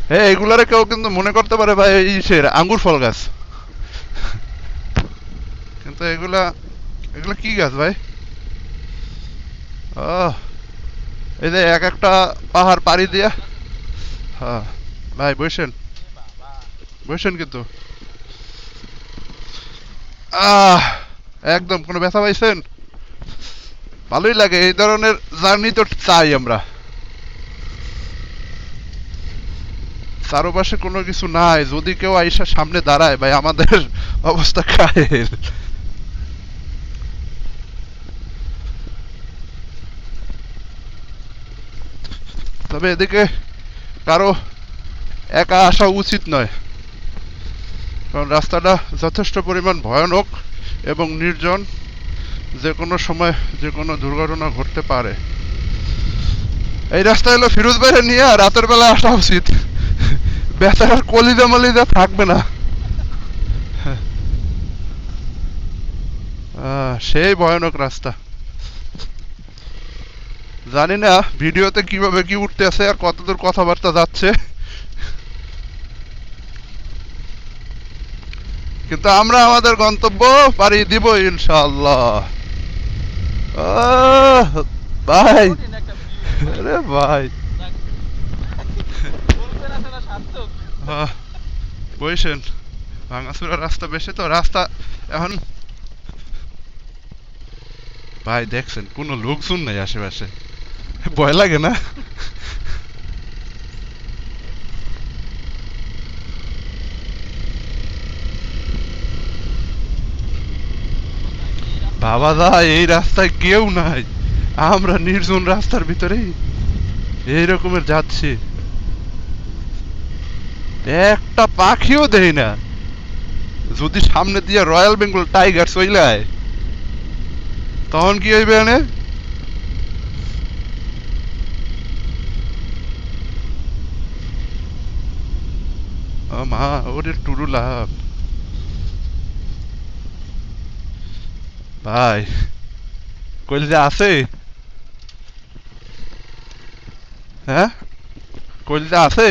হ্যাঁ, এগুলারে কেউ কিন্তু মনে করতে পারে ভাই এই সে আঙ্গুর ফল গাছ, কিন্তু এগুলা এগুলা কি গাছ ভাই? ও, এই যে এক একটা পাহাড় পাড়ি দিয়া। হ্যাঁ ভাই, বসেন বসেন কিন্তু। আহ, একদম কোনো ব্যথা পাইছেন? ভালোই লাগে এই ধরনের জার্নি, তো চাই আমরা। চারপাশে কোনো কিছু নাই, যদি কেউ আইসা সামনে দাঁড়ায় ভাই আমাদের অবস্থা কাহিল। তবে এদিকে কারো একা আসা উচিত নয়, কারণ রাস্তাটা যথেষ্ট পরিমাণ ভয়ানক এবং নির্জন। যে কোনো সময় যে কোনো দুর্ঘটনা ঘটতে পারে। এই রাস্তা হলো ফিরোজ ভাইরে নিয়ে রাতের বেলা আসা উচিত, বেচারার কলিজা মলিজা থাকবে না। সেই ভয়ানক রাস্তা। জানি না ভিডিওতে কিভাবে কি উঠতে আছে আর কতদূর কথাবার্তা যাচ্ছে, কিন্তু আমরা আমাদের গন্তব্য পাড়ি দিব ইনশাআল্লাহ। আহ, ভাই, আরে ভাই, আহ, বইসেন। ভাঙাচুরা রাস্তা বেশি তো রাস্তা এখন। ভাই দেখছেন কোনো লোকজন নাই আশেপাশে, ভয় লাগে না? বাবা দা, এই রাস্তায় কেউ নাই, আমরা নির্জন রাস্তার ভিতরেই এই রকমের যাচ্ছি, একটা পাখিও দেই না। যদি সামনে দিয়ে রয়্যাল বেঙ্গল টাইগার চইলায় তখন কি হইবে এনে? ও মা, ওরে টুরু লাভ। ভাই, কইলে আছে? হ্যাঁ, কইলে আছে?